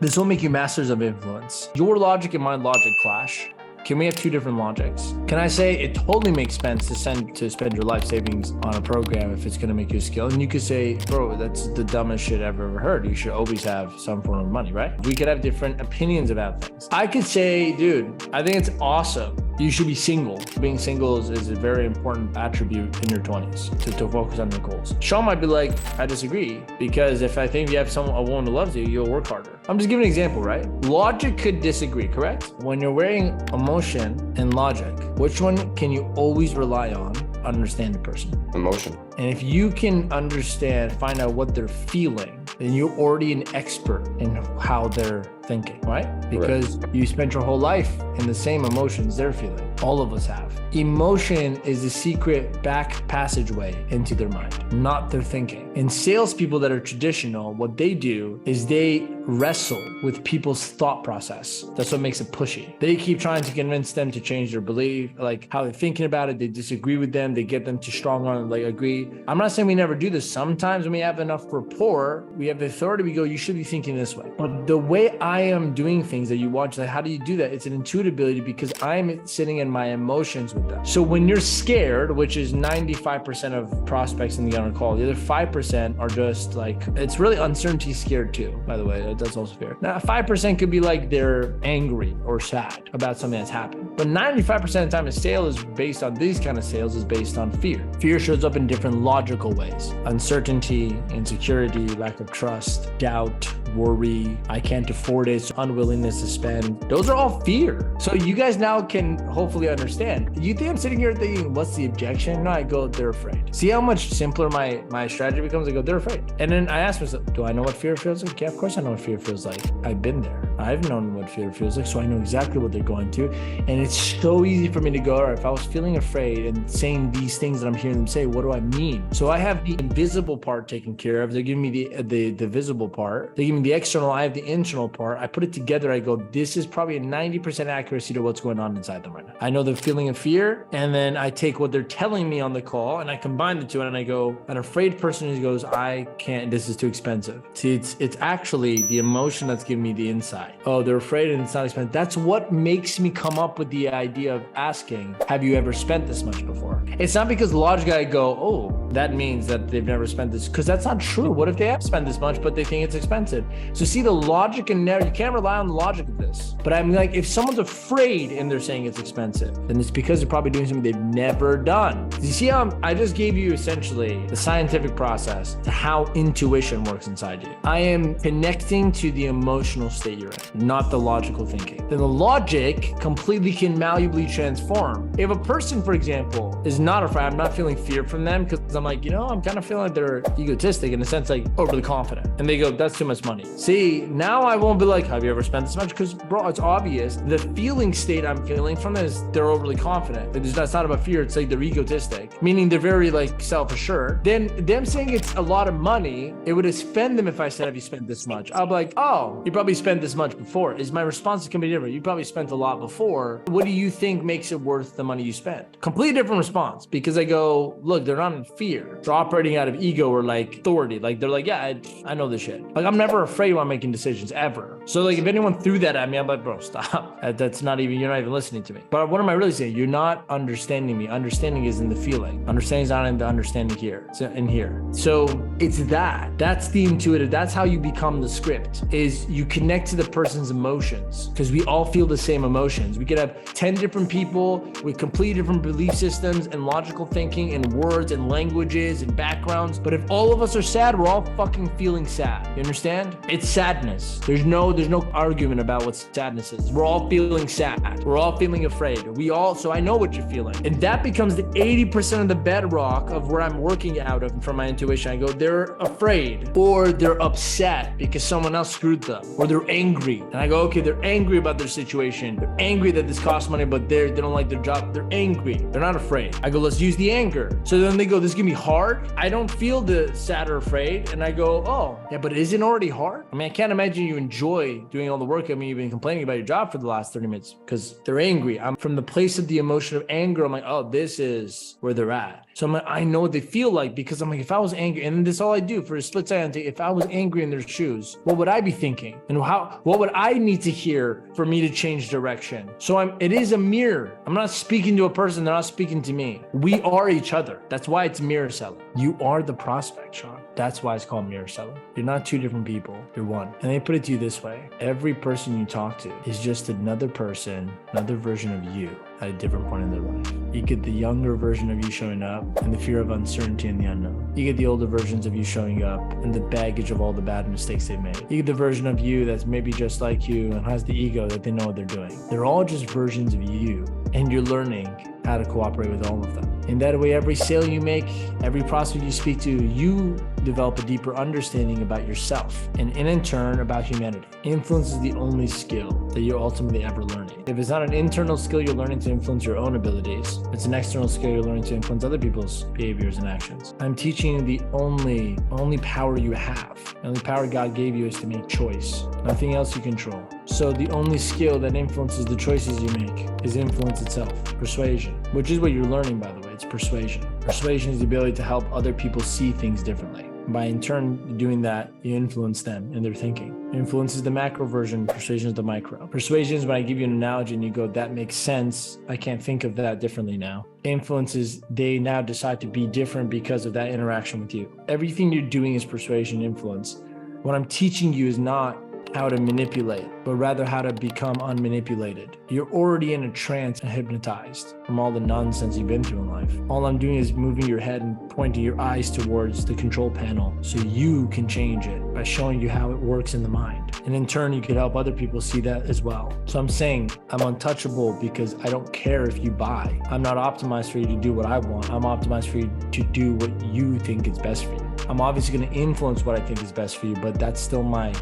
This will make you masters of influence. Your logic and my logic clash. Can we have two different logics? Can I say it totally makes sense to spend your life savings on a program if it's going to make you a skill? And you could say, bro, that's the dumbest shit I've ever heard. You should always have some form of money, right? We could have different opinions about things. I could say, dude, I think it's awesome. You should be single. Being single is a very important attribute in your 20s to focus on your goals. Sean might be like, I disagree, because if I think you have a woman who loves you, you'll work harder. I'm just giving an example, right? Logic could disagree, correct? When you're weighing emotion and logic, which one can you always rely on to understand the person? Emotion. And if you can find out what they're feeling, then you're already an expert in how they're thinking, right? Because you spent your whole life in the same emotions they're feeling. All of us have. Emotion is the secret back passageway into their mind, not their thinking. And salespeople that are traditional, what they do is they wrestle with people's thought process. That's what makes it pushy. They keep trying to convince them to change their belief, like how they're thinking about it. They disagree with them. They get them to strong on, like, agree. I'm not saying we never do this. Sometimes when we have enough rapport, we have the authority, we go, you should be thinking this way. But the way I am doing things that you watch, like, how do you do that? It's an intuitive ability because I'm sitting in my emotions with them. So when you're scared, which is 95% of prospects in the on call, the other 5% are just like, it's really uncertainty scared too, by the way. That's also fair. Now, 5% could be like they're angry or sad about something that's happened. But 95% of the time, a sale is based on these kind of sales is based on fear. Fear shows up in different logical ways. Uncertainty, insecurity, lack of trust, doubt, worry, I can't afford it, unwillingness to spend. Those are all fear. So you guys now can hopefully understand. You think I'm sitting here thinking, what's the objection? No, I go, they're afraid. See how much simpler my strategy becomes? I go, they're afraid. And then I ask myself, do I know what fear feels like? Yeah, of course I know what fear feels like. I've been there. I've known what fear feels like, so I know exactly what they're going to. And it's so easy for me to go, all right, if I was feeling afraid and saying these things that I'm hearing them say, what do I mean? So I have the invisible part taken care of. They're giving me the visible part. They give me the external, I have the internal part. I put it together. I go, this is probably a 90% accuracy to what's going on inside them right now. I know the feeling of fear, and then I take what they're telling me on the call and I combine the two, and I go, an afraid person who goes, I can't, this is too expensive. See, it's actually the emotion that's giving me the insight. Oh, they're afraid and it's not expensive. That's what makes me come up with the idea of asking, have you ever spent this much before? It's not because logic I go, oh, that means that they've never spent this, because that's not true. What if they have spent this much, but they think it's expensive? So see, the logic and you can't rely on the logic of this. But I'm like, if someone's afraid and they're saying it's expensive, then it's because they're probably doing something they've never done. You see how I just gave you essentially the scientific process to how intuition works inside you. I am connecting to the emotional state you're in, not the logical thinking. Then the logic completely can malleably transform. If a person, for example, is not afraid, I'm not feeling fear from them because I'm like, I'm kind of feeling like they're egotistic in a sense, like overly confident. And they go, that's too much money. See, now I won't be like, have you ever spent this much? Because bro, it's obvious. The feeling state I'm feeling from them is they're overly confident. That's not about fear. It's like they're egotistic, meaning they're very like self-assured. Then them saying it's a lot of money, it would offend them if I said, have you spent this much? I'll be like, oh, you probably spent this much before. My response is going to be different. You probably spent a lot before. What do you think makes it worth the money you spent? Completely different response, because I go, look, they're not in fear. They're operating out of ego or like authority. Like they're like, yeah, I know this shit. Like I'm never afraid when I'm making decisions ever. So like if anyone threw that at me, I'm like, bro, stop. That's not even, you're not even listening to me. But what am I really saying? You're not understanding me. Understanding is in the feeling. Understanding is not in the understanding here. It's in here. So it's that's the intuitive. That's how you become the script, is you connect to the person's emotions, because we all feel the same emotions. We could have 10 different people with completely different belief systems and logical thinking and words and languages and backgrounds. But if all of us are sad, we're all fucking feeling sad. You understand? It's sadness. There's no argument about what sadness is. We're all feeling sad. We're all feeling afraid. So I know what you're feeling. And that becomes the 80% of the bedrock of where I'm working out of from my intuition. I go, they're afraid, or they're upset because someone else screwed them, or they're angry. And I go, okay, they're angry about their situation. They're angry that this costs money, but they don't like their job. They're angry. They're not afraid. I go, let's use the anger. So then they go, this is gonna be hard. I don't feel the sad or afraid. And I go, oh, yeah, but isn't it already hard? I mean, I can't imagine you enjoy doing all the work. I mean, you've been and complaining about your job for the last 30 minutes because they're angry. I'm from the place of the emotion of anger. I'm like, oh, this is where they're at. So I'm like, I know what they feel like because I'm like, if I was angry, and this is all I do for a split second, if I was angry in their shoes, what would I be thinking? And what would I need to hear for me to change direction? So it is a mirror. I'm not speaking to a person. They're not speaking to me. We are each other. That's why it's mirror selling. You are the prospect, Sean. That's why it's called mirror selling. You're not two different people. You're one. And they put it to you this way. Every person you talk to is just another person, another version of you at a different point in their life. You get the younger version of you showing up and the fear of uncertainty and the unknown. You get the older versions of you showing up and the baggage of all the bad mistakes they've made. You get the version of you that's maybe just like you and has the ego that they know what they're doing. They're all just versions of you, and you're learning how to cooperate with all of them. In that way, every sale you make, every prospect you speak to, you develop a deeper understanding about yourself and in turn about humanity. Influence is the only skill that you're ultimately ever learning. If it's not an internal skill you're learning to influence your own abilities, it's an external skill you're learning to influence other people's behaviors and actions. I'm teaching you the only power you have. The only power God gave you is to make choice. Nothing else you control. So the only skill that influences the choices you make is influence itself, persuasion, which is what you're learning, by the way. It's persuasion. Persuasion is the ability to help other people see things differently. By in turn doing that, you influence them in their thinking. Influence is the macro version, persuasion is the micro. Persuasion is when I give you an analogy and you go, that makes sense. I can't think of that differently now. Influence is they now decide to be different because of that interaction with you. Everything you're doing is persuasion, influence. What I'm teaching you is not how to manipulate, but rather how to become unmanipulated. You're already in a trance and hypnotized from all the nonsense you've been through in life. All I'm doing is moving your head and pointing your eyes towards the control panel so you can change it by showing you how it works in the mind. And in turn, you can help other people see that as well. So I'm saying I'm untouchable because I don't care if you buy. I'm not optimized for you to do what I want. I'm optimized for you to do what you think is best for you. I'm obviously going to influence what I think is best for you, but that's my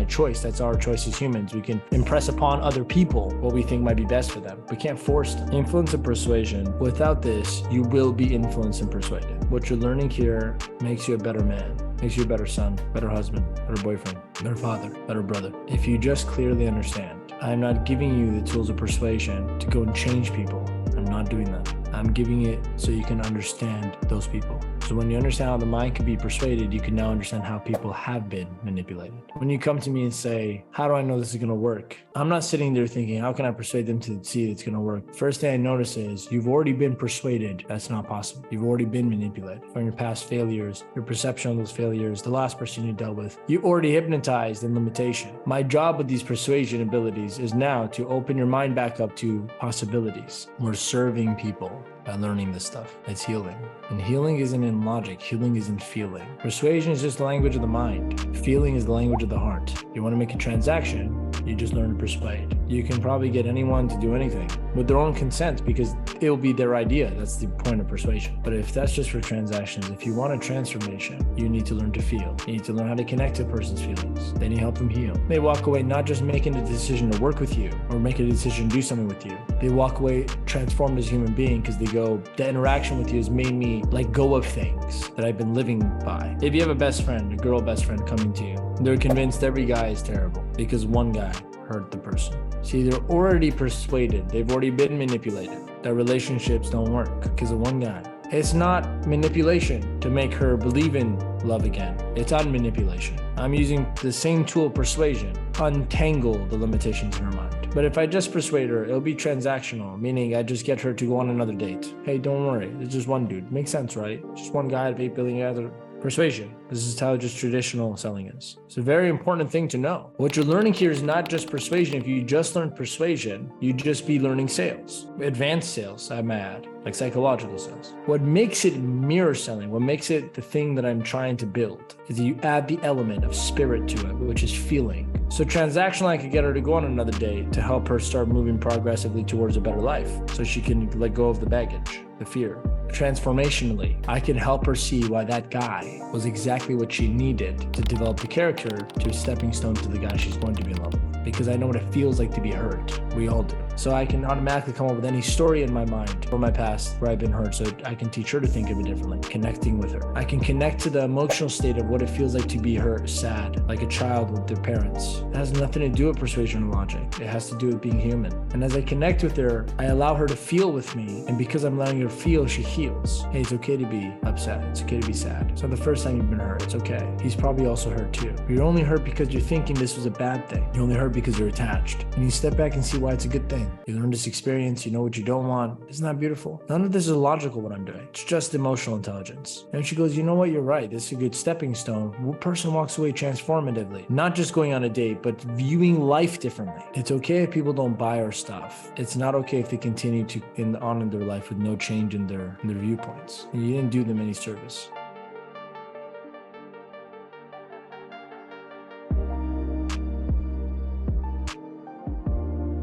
choice. That's our choice as humans. We can impress upon other people what we think might be best for them. We can't force them. Influence and persuasion. Without this, you will be influenced and persuaded. What you're learning here makes you a better man, makes you a better son, better husband, better boyfriend, better father, better brother. If you just clearly understand, I'm not giving you the tools of persuasion to go and change people. I'm not doing that. I'm giving it so you can understand those people. So when you understand how the mind can be persuaded, you can now understand how people have been manipulated. When you come to me and say, how do I know this is going to work? I'm not sitting there thinking, how can I persuade them to see it's going to work? First thing I notice is you've already been persuaded. That's not possible. You've already been manipulated from your past failures, your perception of those failures, the last person you dealt with. You already hypnotized in limitation. My job with these persuasion abilities is now to open your mind back up to possibilities. We're serving people by learning this stuff. It's healing. And healing isn't in logic. Healing is in feeling. Persuasion is just the language of the mind. Feeling is the language of the heart. You want to make a transaction, you just learn to persuade. You can probably get anyone to do anything with their own consent because it'll be their idea. That's the point of persuasion. But if that's just for transactions, if you want a transformation, you need to learn to feel. You need to learn how to connect to a person's feelings. Then you help them heal. They walk away not just making a decision to work with you or make a decision to do something with you. They walk away transformed as a human being because they go, the interaction with you has made me let go of things that I've been living by. If you have a best friend, a girl best friend coming to you, they're convinced every guy is terrible because one guy hurt the person. See, they're already persuaded. They've already been manipulated. Their relationships don't work because of one guy. It's not manipulation to make her believe in love again. It's not manipulation. I'm using the same tool, persuasion, untangle the limitations in her mind. But if I just persuade her, it'll be transactional, meaning I just get her to go on another date. Hey, don't worry. It's just one dude. Makes sense, right? Just one guy out of 8 billion other. Persuasion. This is how just traditional selling is. It's a very important thing to know. What you're learning here is not just persuasion. If you just learn persuasion, you'd just be learning sales. Advanced sales, I may add, like psychological sales. What makes it mirror selling, what makes it the thing that I'm trying to build, is that you add the element of spirit to it, which is feeling. So transactional, I could get her to go on another date to help her start moving progressively towards a better life so she can let go of the baggage, the fear. Transformationally, I can help her see why that guy was exactly what she needed to develop the character to a stepping stone to the guy she's going to be in love with. Because I know what it feels like to be hurt. We all do. So I can automatically come up with any story in my mind from my past where I've been hurt, so I can teach her to think of it differently, connecting with her. I can connect to the emotional state of what it feels like to be hurt, sad, like a child with their parents. It has nothing to do with persuasion or logic. It has to do with being human. And as I connect with her, I allow her to feel with me. And because I'm letting her feel, she heals. Hey, it's okay to be upset. It's okay to be sad. It's not the first time you've been hurt. It's okay. He's probably also hurt too. You're only hurt because you're thinking this was a bad thing. You're only hurt because you're attached. And you step back and see why it's a good thing. You learn this experience. You know what you don't want. Isn't that beautiful? None of this is logical what I'm doing. It's just emotional intelligence. And she goes, you know what? You're right. This is a good stepping stone. One person walks away transformatively, not just going on a date, but viewing life differently. It's okay if people don't buy our stuff. It's not okay if they continue to on in their life with no change in their viewpoints. And you didn't do them any service.